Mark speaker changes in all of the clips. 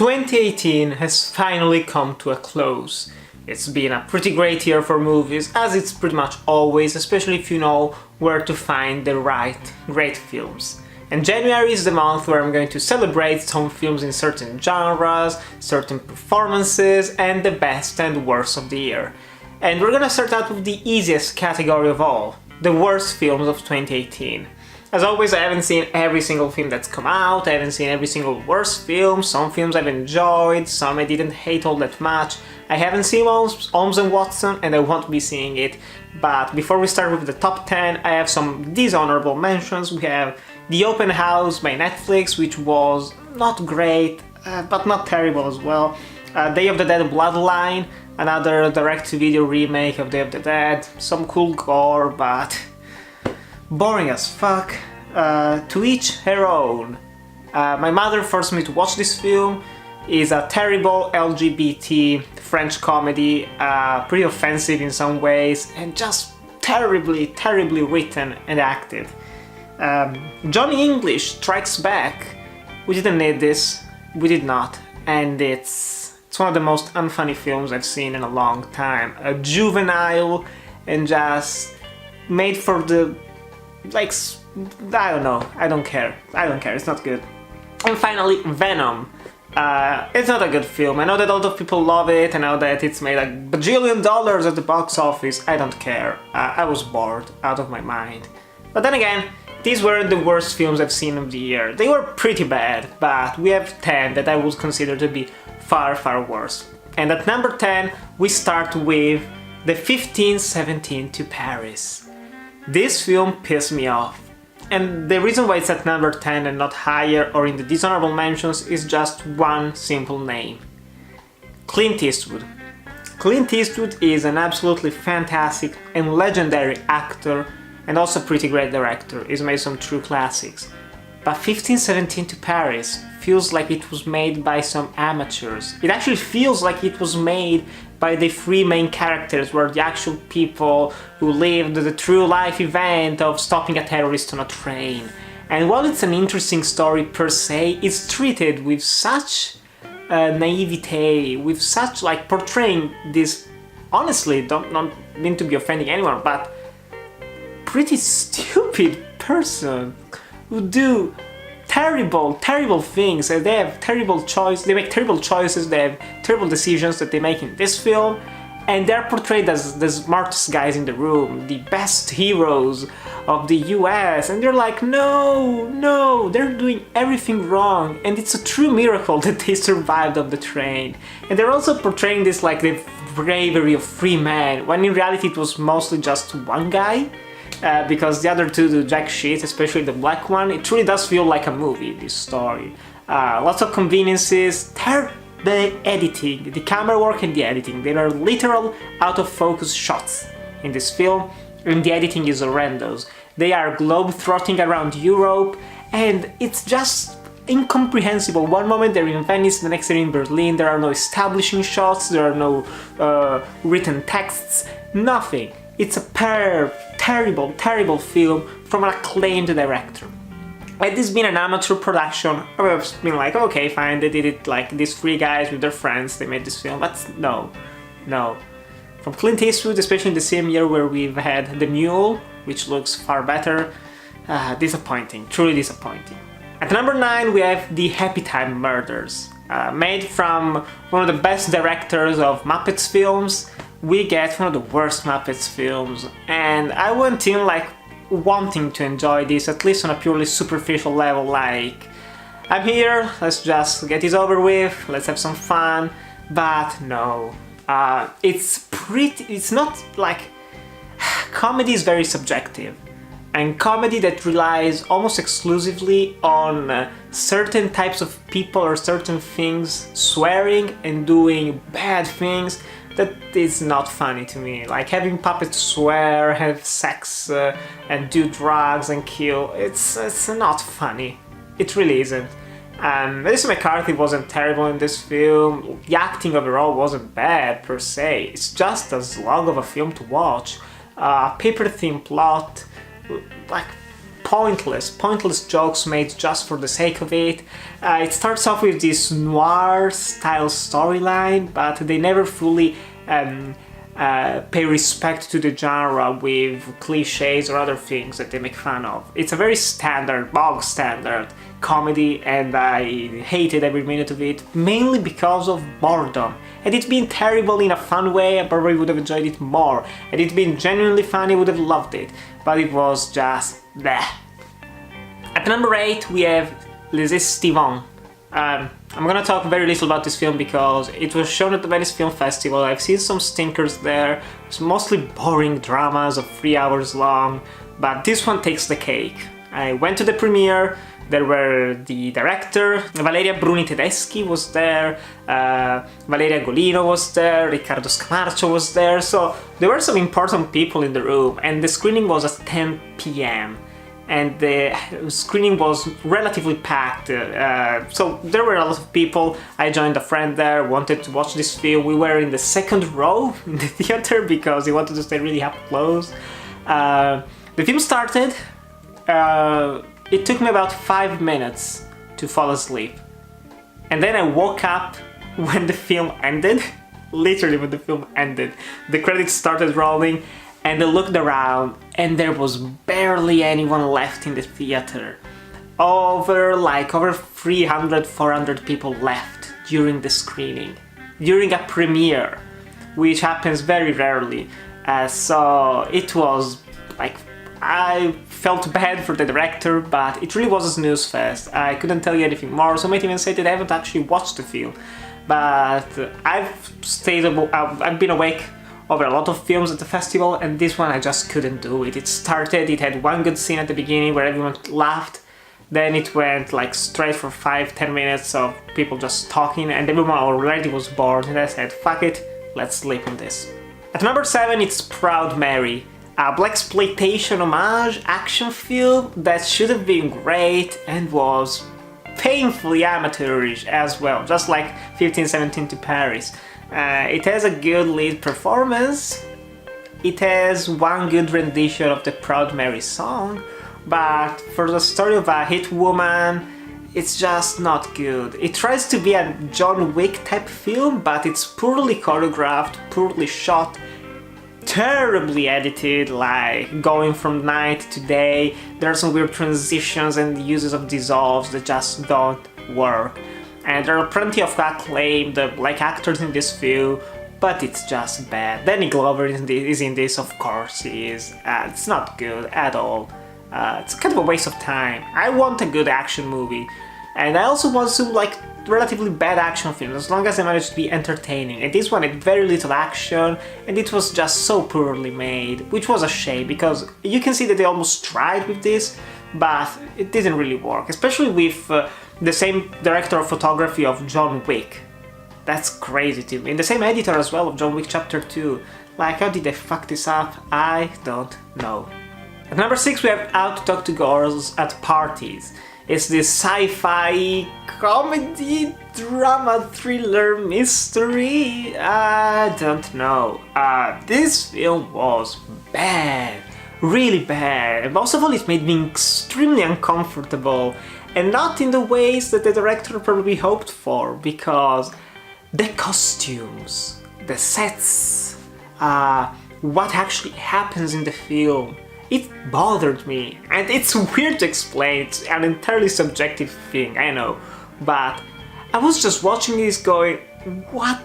Speaker 1: 2018 has finally come to a close. It's been a pretty great year for movies, as it's pretty much always, especially if you know where to find the right great films. And January is the month where I'm going to celebrate some films in certain genres, certain performances, and the best and worst of the year. And we're gonna start out with the easiest category of all, the worst films of 2018. As always, I haven't seen every single film that's come out, I haven't seen every single worst film, some films I've enjoyed, some I didn't hate all that much. I haven't seen Holmes and Watson and I won't be seeing it, but before we start with the top 10, I have some dishonorable mentions. We have The Open House by Netflix, which was not great, but not terrible as well. Day of the Dead Bloodline, another direct-to-video remake of Day of the Dead, some cool gore, but boring as fuck. To each her own. My mother forced me to watch this film. It's a terrible LGBT French comedy, pretty offensive in some ways, and just terribly written and acted. Johnny English Strikes Back. We didn't need this, we did not, and it's one of the most unfunny films I've seen in a long time. A juvenile and just made for the, like, I don't know, I don't care, it's not good. And finally, Venom. It's not a good film. I know that a lot of people love it, I know that it's made like bajillion dollars at the box office. I don't care. I was bored out of my mind. But then again, these weren't the worst films I've seen of the year. They were pretty bad, but we have 10 that I would consider to be far worse. And at number 10, we start with the 1517 to Paris. This film pissed me off. And the reason why it's at number 10 and not higher or in the dishonorable mentions is just one simple name. Clint Eastwood. Clint Eastwood is an absolutely fantastic and legendary actor and also pretty great director. He's made some true classics. But 1517 to Paris feels like it was made by some amateurs. It actually feels like it was made by the three main characters, were the actual people who lived the true life event of stopping a terrorist on a train. And while it's an interesting story per se, it's treated with such naivete, with such like portraying this, honestly, don't mean to be offending anyone, but pretty stupid person who do terrible things, and they have terrible choices, they make terrible choices, they have terrible decisions that they make in this film, and they're portrayed as the smartest guys in the room, the best heroes of the US, and they're like, no, they're doing everything wrong, and it's a true miracle that they survived on the train. And they're also portraying this like the bravery of three men, when in reality it was mostly just one guy. Because the other two do jack shit, especially the black one. It truly does feel like a movie, this story. Lots of conveniences, the editing, the camera work and the editing. There are literal out-of-focus shots in this film, and the editing is horrendous. They are globe-trotting around Europe, and it's just incomprehensible. One moment they're in Venice, the next they're in Berlin, there are no establishing shots, there are no written texts, nothing. It's a terrible film from an acclaimed director. Had this been an amateur production, I would have been like, okay, fine, they did it like these three guys with their friends, they made this film, but no. From Clint Eastwood, especially in the same year where we've had The Mule, which looks far better, disappointing, truly disappointing. At number 9 we have The Happy Time Murders. Made from one of the best directors of Muppets films, we get one of the worst Muppets films, and I went in like wanting to enjoy this, at least on a purely superficial level, like, I'm here, let's just get this over with, let's have some fun, but no. It's not like, comedy is very subjective, and comedy that relies almost exclusively on certain types of people or certain things swearing and doing bad things, that is not funny to me. Like having puppets swear, have sex, and do drugs and kill, it's not funny. It really isn't. Melissa McCarthy wasn't terrible in this film, the acting overall wasn't bad per se, it's just as long of a film to watch. Paper-thin plot, like pointless jokes made just for the sake of it. It starts off with this noir-style storyline, but they never fully pay respect to the genre with cliches or other things that they make fun of. It's a very standard, bog standard comedy, and I hated every minute of it, mainly because of boredom. Had it been terrible in a fun way, I probably would have enjoyed it more. Had it been genuinely funny, I would have loved it. But it was just bleh. At number 8 we have Les Estivants. I'm gonna talk very little about this film because it was shown at the Venice Film Festival. I've seen some stinkers there. It's mostly boring dramas of 3 hours long, but this one takes the cake. I went to the premiere. There were the director, Valeria Bruni Tedeschi was there, Valeria Golino was there, Riccardo Scamarcio was there, so there were some important people in the room, and the screening was at 10 p.m. and the screening was relatively packed, so there were a lot of people. I joined a friend there, wanted to watch this film. We were in the second row in the theater because he wanted to stay really up close. The film started. It took me about 5 minutes to fall asleep. And then I woke up when the film ended. Literally when the film ended. The credits started rolling and I looked around and there was barely anyone left in the theater. Over 300, 400 people left during the screening. During a premiere, which happens very rarely. So it was I felt bad for the director, but it really was a snooze fest. I couldn't tell you anything more, so I might even say that I haven't actually watched the film. But I've been awake over a lot of films at the festival, and this one I just couldn't do it. It started, it had one good scene at the beginning where everyone laughed, then it went straight for 5-10 minutes of people just talking, and everyone already was bored, and I said, fuck it, let's sleep on this. At number 7 it's Proud Mary. A blaxploitation homage action film that should have been great and was painfully amateurish as well, just like 1517 to Paris. It has a good lead performance, it has one good rendition of the Proud Mary song, but for the story of a hit woman, it's just not good. It tries to be a John Wick type film, but it's poorly choreographed, poorly shot, terribly edited, going from night to day. There are some weird transitions and uses of dissolves that just don't work. And there are plenty of acclaimed actors in this film, but it's just bad. Danny Glover is in this, of course he is. It's not good at all. It's kind of a waste of time. I want a good action movie, and I also want some relatively bad action films, as long as they manage to be entertaining. And this one had very little action, and it was just so poorly made, which was a shame, because you can see that they almost tried with this, but it didn't really work, especially with the same director of photography of John Wick. That's crazy to me. And the same editor as well of John Wick Chapter 2. How did they fuck this up? I don't know. At number 6 we have How to Talk to Girls at Parties. It's this sci-fi comedy, drama, thriller, mystery. I don't know. This film was bad. Really bad. And most of all, it made me extremely uncomfortable. And not in the ways that the director probably hoped for, because the costumes, the sets, what actually happens in the film, it bothered me. And it's weird to explain, it's an entirely subjective thing, I know, but I was just watching this going, what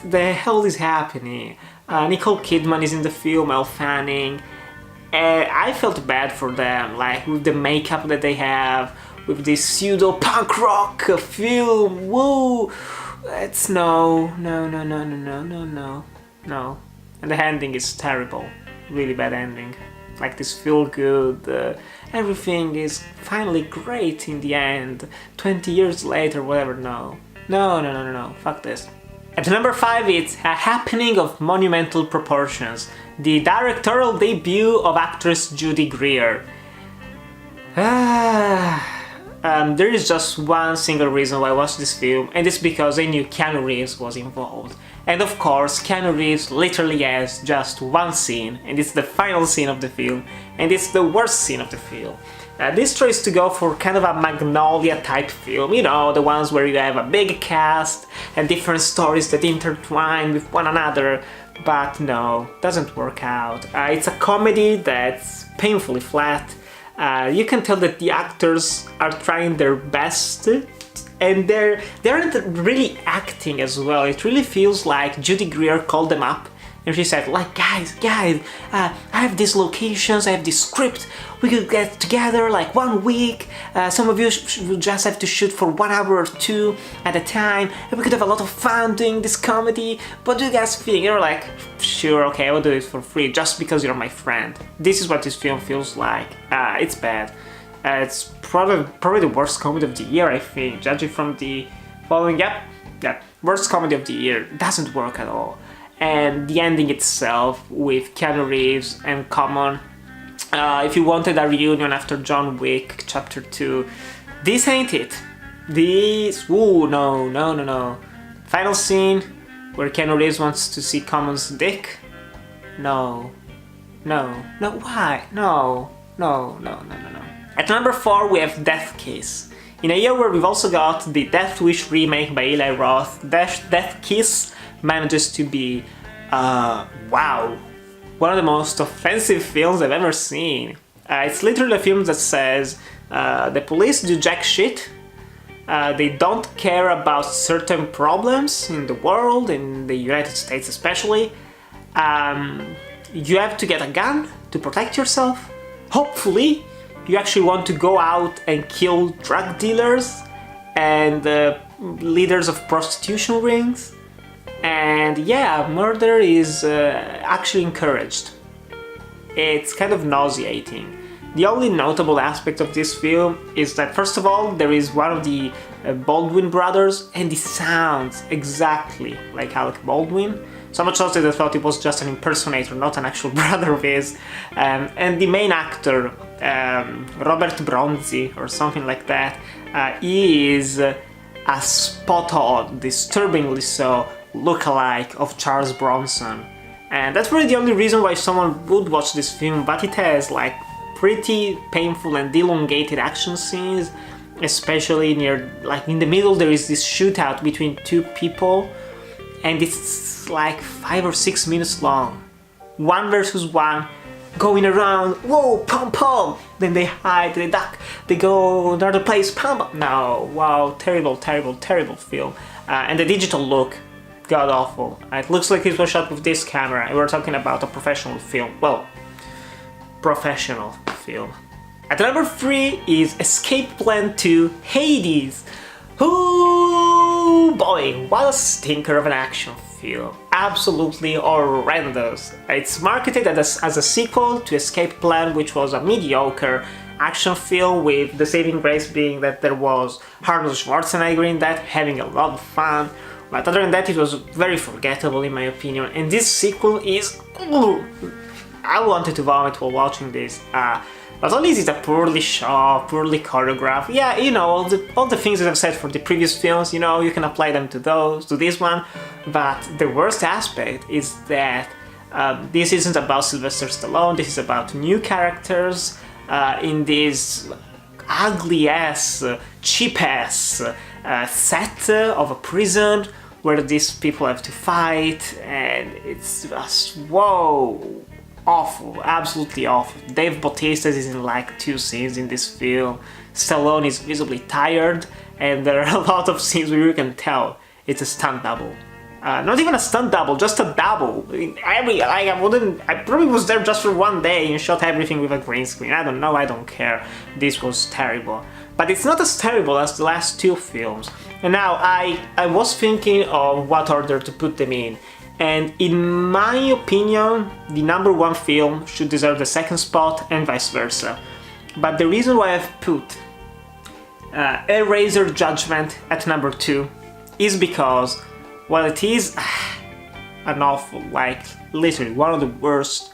Speaker 1: the hell is happening? Nicole Kidman is in the film, Elle Fanning, and I felt bad for them, with the makeup that they have, with this pseudo punk rock film, woo! It's no. And the ending is terrible, really bad ending. This feel good, everything is finally great in the end, 20 years later, whatever, no, fuck this. At number 5 it's A Happening of Monumental Proportions, the directorial debut of actress Judy Greer. There is just one single reason why I watched this film, and it's because I knew Keanu Reeves was involved. And of course, Keanu Reeves literally has just one scene, and it's the final scene of the film, and it's the worst scene of the film. This tries to go for kind of a Magnolia type film, you know, the ones where you have a big cast and different stories that intertwine with one another, but no, doesn't work out. It's a comedy that's painfully flat. You can tell that the actors are trying their best, and they aren't really acting as well. It really feels like Judy Greer called them up and she said, like, guys, I have these locations, I have this script, we could get together like 1 week, some of you will just have to shoot for 1 hour or 2 at a time, and we could have a lot of fun doing this comedy. What do you guys think? You're like, sure, okay, I will do it for free, just because you're my friend. This is what this film feels like. It's bad. It's probably the worst comedy of the year, I think, judging from the following. Yeah, worst comedy of the year. Doesn't work at all. And the ending itself with Keanu Reeves and Common. If you wanted a reunion after John Wick Chapter 2, this ain't it. This, ooh, no. Final scene where Keanu Reeves wants to see Common's dick. No, why? No. At number 4 we have Death Kiss. In a year where we've also got the Death Wish remake by Eli Roth, Death Kiss manages to be, wow, one of the most offensive films I've ever seen. It's literally a film that says the police do jack shit, they don't care about certain problems in the world, in the United States especially. You have to get a gun to protect yourself. Hopefully, you actually want to go out and kill drug dealers and leaders of prostitution rings. And yeah, murder is actually encouraged. It's kind of nauseating. The only notable aspect of this film is that, first of all, there is one of the Baldwin brothers, and he sounds exactly like Alec Baldwin. So much so that I thought it was just an impersonator, not an actual brother of his. And the main actor, Robert Bronzi, or something like that, he is a spot-on, disturbingly so, look-alike of Charles Bronson. And that's really the only reason why someone would watch this film, but it has like pretty painful and elongated action scenes, especially near, like in the middle there is this shootout between 2 people, and it's like 5 or 6 minutes long. 1 versus 1, going around, whoa, pom, then they hide, they duck, they go another place, pom. No, wow, terrible film. And the digital look, god awful. It looks like it was shot with this camera, and we're talking about a professional film. Well, professional film. At number 3 is Escape Plan 2 Hades. Oh boy, what a stinker of an action film. Absolutely horrendous. It's marketed as a sequel to Escape Plan, which was a mediocre action film, with the saving grace being that there was Arnold Schwarzenegger in that, having a lot of fun. But other than that, it was very forgettable in my opinion. And this sequel is... Ooh, I wanted to vomit while watching this. Not only is it a poorly shot, poorly choreographed, yeah, you know, all the things that I've said for the previous films, you know, you can apply them to this one, but the worst aspect is that this isn't about Sylvester Stallone, this is about new characters in this ugly-ass, cheap-ass set of a prison where these people have to fight, and it's just, whoa, awful, absolutely awful. Dave Bautista is in like 2 scenes in this film. Stallone is visibly tired, and there are a lot of scenes where you can tell it's a stunt double. Not even a stunt double, just a double. I probably was there just for 1 day and shot everything with a green screen. I don't know, I don't care. This was terrible. But it's not as terrible as the last 2 films. And now I was thinking of what order to put them in. And in my opinion, the number 1 film should deserve the 2nd spot and vice versa. But the reason why I've put Hellraiser Judgment at number 2 is because, while it is an awful, like literally one of the worst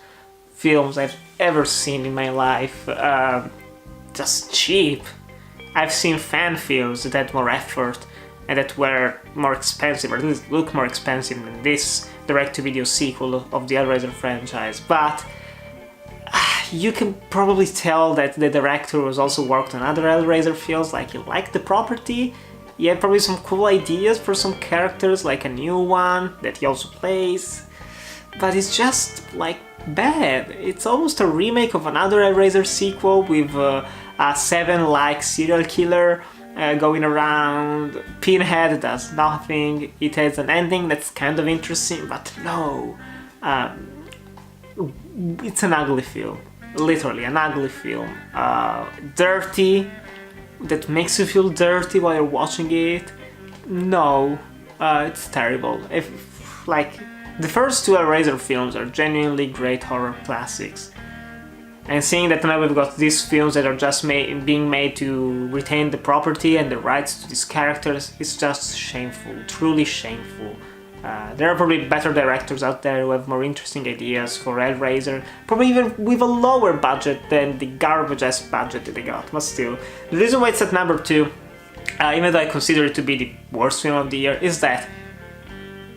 Speaker 1: films I've ever seen in my life, just cheap. I've seen fan films that had more effort and that were more expensive, or at least look more expensive than this direct-to-video sequel of the Hellraiser franchise. But you can probably tell that the director was also worked on other Hellraiser films, like he liked the property. He had probably some cool ideas for some characters, like a new one that he also plays. But it's just, like, bad. It's almost a remake of another Hellraiser sequel with a Seven-like serial killer going around. Pinhead does nothing. It has an ending that's kind of interesting, but no. It's an ugly film. Literally, an ugly film. Dirty. That makes you feel dirty while you're watching it. No. It's terrible. Like, the first two Hellraiser films are genuinely great horror classics. And seeing that now we've got these films that are just being made to retain the property and the rights to these characters, it's just shameful, truly shameful. There are probably better directors out there who have more interesting ideas for Hellraiser, probably even with a lower budget than the garbage-ass budget that they got, but still. The reason why it's at number 2, even though I consider it to be the worst film of the year, is that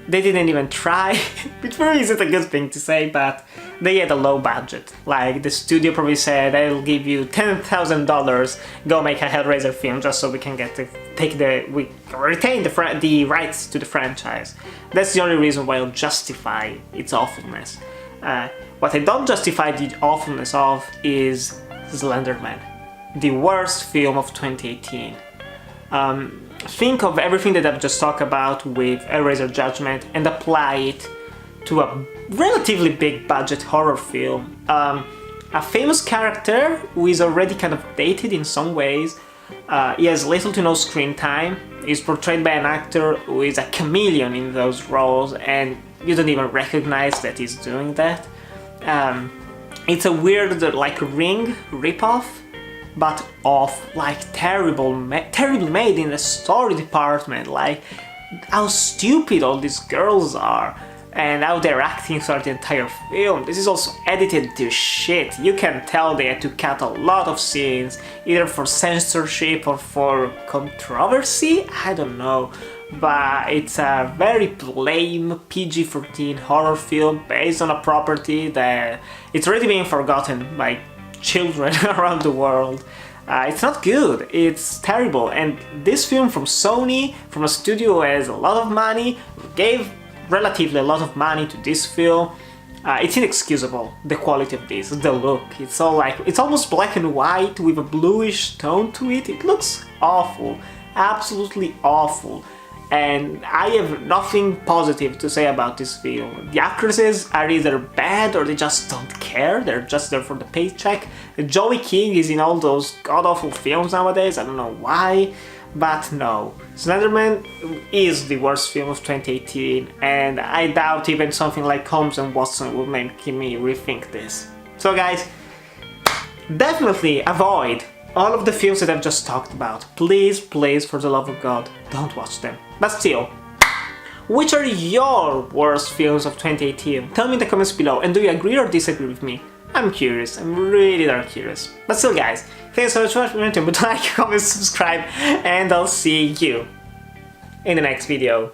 Speaker 1: they didn't even try, which for me isn't a good thing to say, but they had a low budget. Like, the studio probably said, I'll give you $10,000, go make a Hellraiser film just so we can retain the rights to the franchise. That's the only reason why I'll justify its awfulness. What I don't justify the awfulness of is Slender Man, the worst film of 2018. Think of everything that I've just talked about with Hellraiser Judgment and apply it to a relatively big budget horror film. A famous character who is already kind of dated in some ways. He has little to no screen time. He's portrayed by an actor who is a chameleon in those roles, and you don't even recognize that he's doing that. It's a weird, like, Ring ripoff, but terribly made in the story department. Like, how stupid all these girls are and how they're acting throughout the entire film. This is also edited to shit. You can tell they had to cut a lot of scenes, either for censorship or for controversy, I don't know. But it's a very lame PG-13 horror film based on a property that it's already being forgotten by children around the world. It's not good, it's terrible, and this film from Sony, from a studio who has a lot of money, gave relatively a lot of money to this film. It's inexcusable, the quality of this, the look. It's almost black and white with a bluish tone to it. It looks awful, absolutely awful. And I have nothing positive to say about this film. The actresses are either bad or they just don't care, they're just there for the paycheck. Joey King is in all those god-awful films nowadays, I don't know why, but no. Slender Man is the worst film of 2018, and I doubt even something like Holmes and Watson will make me rethink this. So guys, definitely avoid all of the films that I've just talked about. Please, please, for the love of God, don't watch them. But still, which are your worst films of 2018? Tell me in the comments below, and do you agree or disagree with me? I'm curious, I'm really darn curious. But still guys, thanks so much for watching, like, comment, subscribe, and I'll see you in the next video.